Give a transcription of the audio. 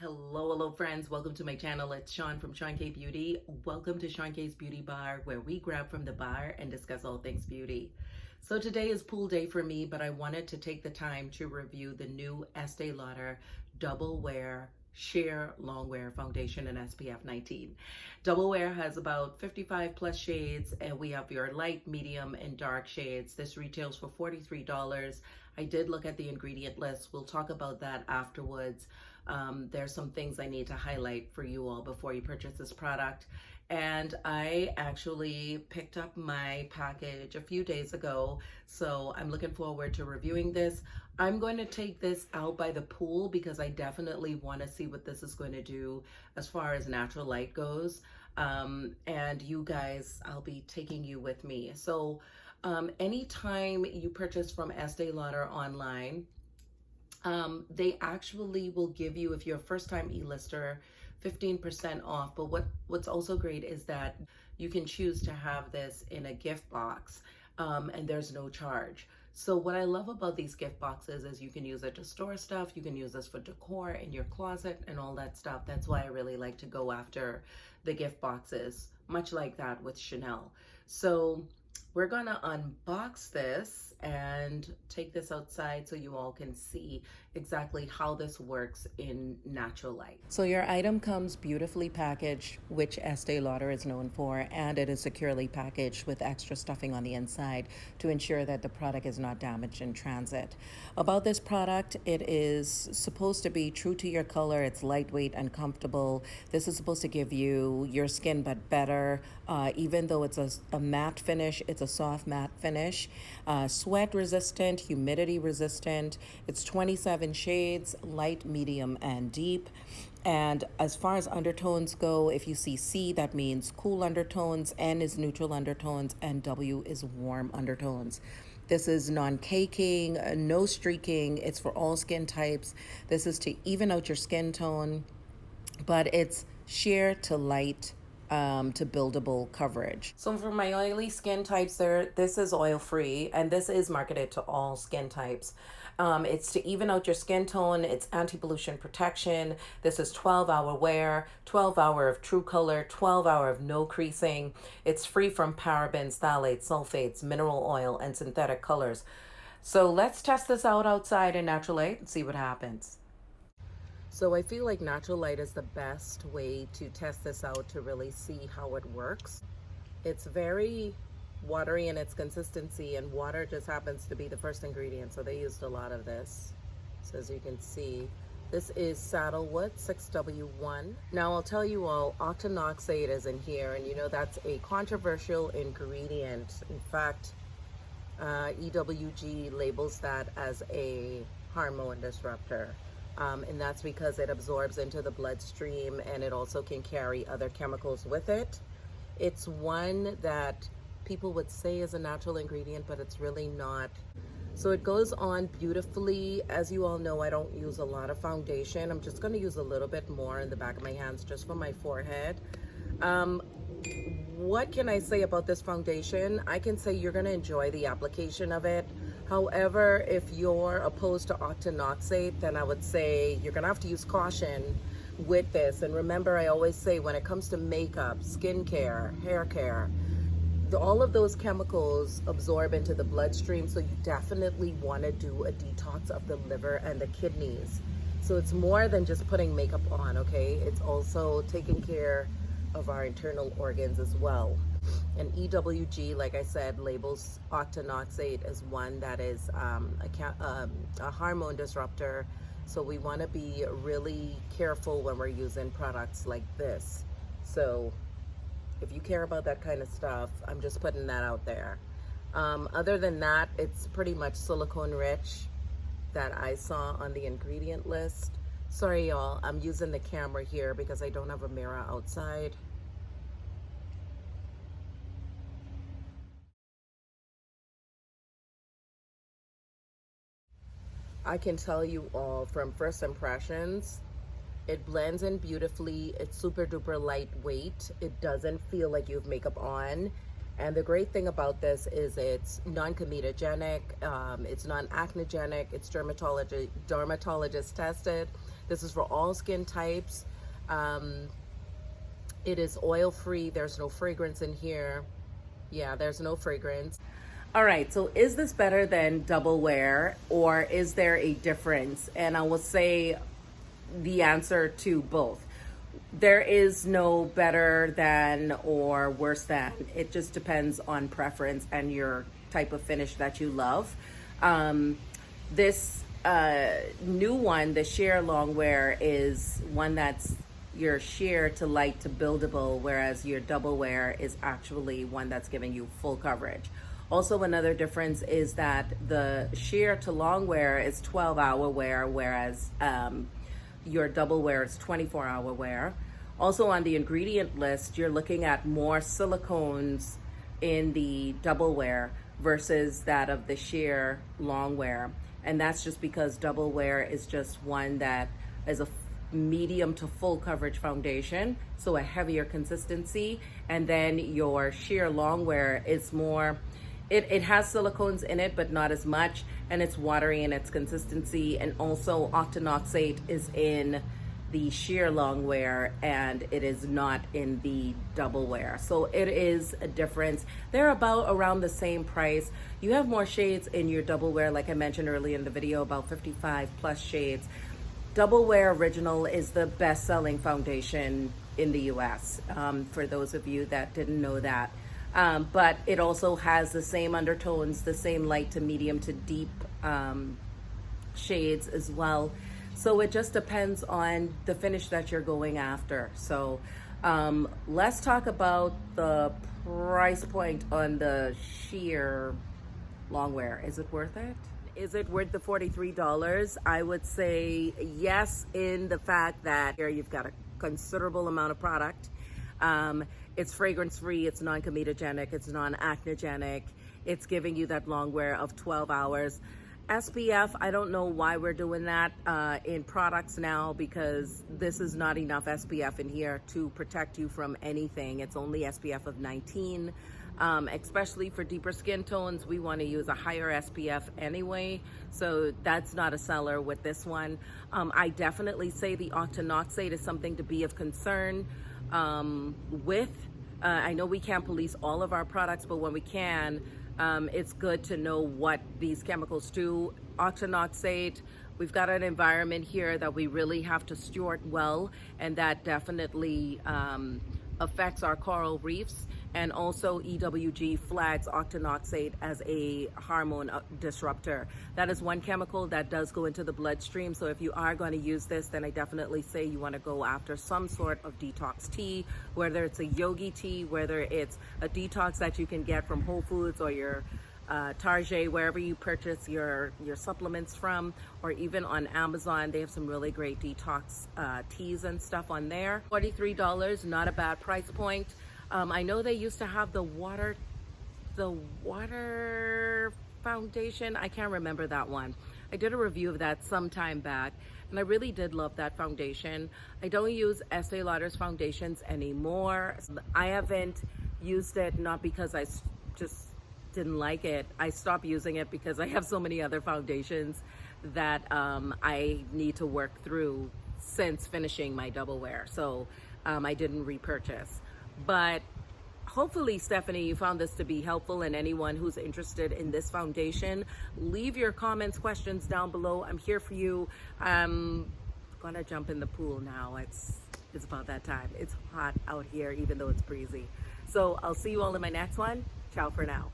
Hello friends, welcome to my channel. It's Sean from Chantecaille Beauty. Welcome to Chantecaille's Beauty Bar, where we grab from the bar and discuss all things beauty. So today is pool day for me, but I wanted to take the time to review the new Estee Lauder Double Wear Sheer Long Wear Foundation in SPF 19. Double Wear has about 55 plus shades, and we have your light, medium, and dark shades. This retails for $43. I did look at the ingredient list. We'll talk about that afterwards. There's some things I need to highlight for you all before you purchase this product. And I actually picked up my package a few days ago, so I'm looking forward to reviewing this. I'm going to take this out by the pool because I definitely want to see what this is going to do as far as natural light goes. And you guys, I'll be taking you with me. So anytime you purchase from Estee Lauder online, they actually will give you, if you're a first-time e-lister, 15% off. But what's also great is that you can choose to have this in a gift box, and there's no charge. So what I love about these gift boxes is you can use it to store stuff, you can use this for decor in your closet and all that stuff. That's why I really like to go after the gift boxes, much like that with Chanel. So we're gonna unbox this and take this outside so you all can see exactly how this works in natural light. So your item comes beautifully packaged, which Estee Lauder is known for, and it is securely packaged with extra stuffing on the inside to ensure that the product is not damaged in transit. About this product, it is supposed to be true to your color. It's lightweight and comfortable. This is supposed to give you your skin but better. Even though it's a matte finish, it's a soft matte finish. Sweat resistant, humidity resistant. It's 27 shades, light, medium, and deep. And as far as undertones go, if you see C, that means cool undertones, N is neutral undertones, and W is warm undertones. This is non-caking, no streaking. It's for all skin types. This is to even out your skin tone, but it's sheer to light to buildable coverage. So for my oily skin types, this is oil-free, and this is marketed to all skin types. It's to even out your skin tone. It's anti-pollution protection. This is 12-hour wear, 12-hour of true color, 12-hour of no creasing. It's free from parabens, phthalates, sulfates, mineral oil, and synthetic colors. So let's test this out outside in natural light and see what happens. So I feel like natural light is the best way to test this out to really see how it works. It's very watery in its consistency, and water just happens to be the first ingredient, so they used a lot of this. So as you can see, this is Sandalwood 6W1. Now I'll tell you all, octinoxate is in here, and you know that's a controversial ingredient. In fact, EWG labels that as a hormone disruptor. And that's because it absorbs into the bloodstream, and it also can carry other chemicals with it. It's one that people would say is a natural ingredient, but it's really not. So it goes on beautifully. As you all know, I don't use a lot of foundation. I'm just going to use a little bit more in the back of my hands just for my forehead. What can I say about this foundation? I can say you're going to enjoy the application of it. However, if you're opposed to octinoxate, then I would say you're gonna have to use caution with this. And remember, I always say when it comes to makeup, skincare, hair care, all of those chemicals absorb into the bloodstream, so you definitely wanna do a detox of the liver and the kidneys. So it's more than just putting makeup on, okay? It's also taking care of our internal organs as well. And EWG, like I said, labels octinoxate as one that is a hormone disruptor. So we want to be really careful when we're using products like this. So if you care about that kind of stuff, I'm just putting that out there. Other than that, it's pretty much silicone rich that I saw on the ingredient list. Sorry y'all, I'm using the camera here because I don't have a mirror outside. I can tell you all from first impressions, it blends in beautifully. It's super duper lightweight. It doesn't feel like you have makeup on. And the great thing about this is it's non-comedogenic, it's non-acnogenic, it's dermatologist tested. This is for all skin types. It is oil free. There's no fragrance in here. Yeah, there's no fragrance. All right, so is this better than double wear, or is there a difference? And I will say the answer to both. There is no better than or worse than. It just depends on preference and your type of finish that you love. This new one, the sheer long wear, is one that's your sheer to light to buildable, whereas your double wear is actually one that's giving you full coverage. Also, another difference is that the sheer to long wear is 12-hour wear, whereas your double wear is 24-hour wear. Also, on the ingredient list, you're looking at more silicones in the double wear versus that of the sheer long wear. And that's just because double wear is just one that is a medium to full coverage foundation, so a heavier consistency. And then your sheer long wear is more, it has silicones in it, but not as much, and it's watery in its consistency. And also octinoxate is in the sheer long wear, and it is not in the double wear. So it is a difference. They're about around the same price. You have more shades in your double wear, like I mentioned earlier in the video, about 55 plus shades. Double Wear Original is the best-selling foundation in the US, for those of you that didn't know that. But it also has the same undertones, the same light to medium to deep shades as well. So it just depends on the finish that you're going after. So let's talk about the price point on the sheer long wear. Is it worth it? Is it worth the $43? I would say yes, in the fact that here you've got a considerable amount of product. It's fragrance free, it's non-comedogenic, it's non-acnogenic. It's giving you that long wear of 12 hours. SPF, I don't know why we're doing that in products now, because this is not enough SPF in here to protect you from anything. It's only SPF of 19. Especially for deeper skin tones, we want to use a higher SPF anyway, so that's not a seller with this one. I definitely say the octinoxate is something to be of concern with. I know we can't police all of our products, but when we can, it's good to know what these chemicals do. Octinoxate, we've got an environment here that we really have to steward well, and that definitely affects our coral reefs. And also EWG flags octinoxate as a hormone disruptor. That is one chemical that does go into the bloodstream. So if you are going to use this, then I definitely say you want to go after some sort of detox tea, whether it's a yogi tea, whether it's a detox that you can get from Whole Foods or your Target, wherever you purchase your supplements from, or even on Amazon. They have some really great detox teas and stuff on there. $43, not a bad price point. I know they used to have the water foundation. I can't remember that one. I did a review of that some time back, and I really did love that foundation. I don't use Estee Lauder's foundations anymore. I haven't used it, not because I just didn't like it. I stopped using it because I have so many other foundations that I need to work through since finishing my double wear. So I didn't repurchase. But hopefully, Stephanie, you found this to be helpful, and anyone who's interested in this foundation, leave your comments, questions down below. I'm here for you. I'm gonna jump in the pool now. It's about that time. It's hot out here, even though it's breezy. So I'll see you all in my next one. Ciao for now.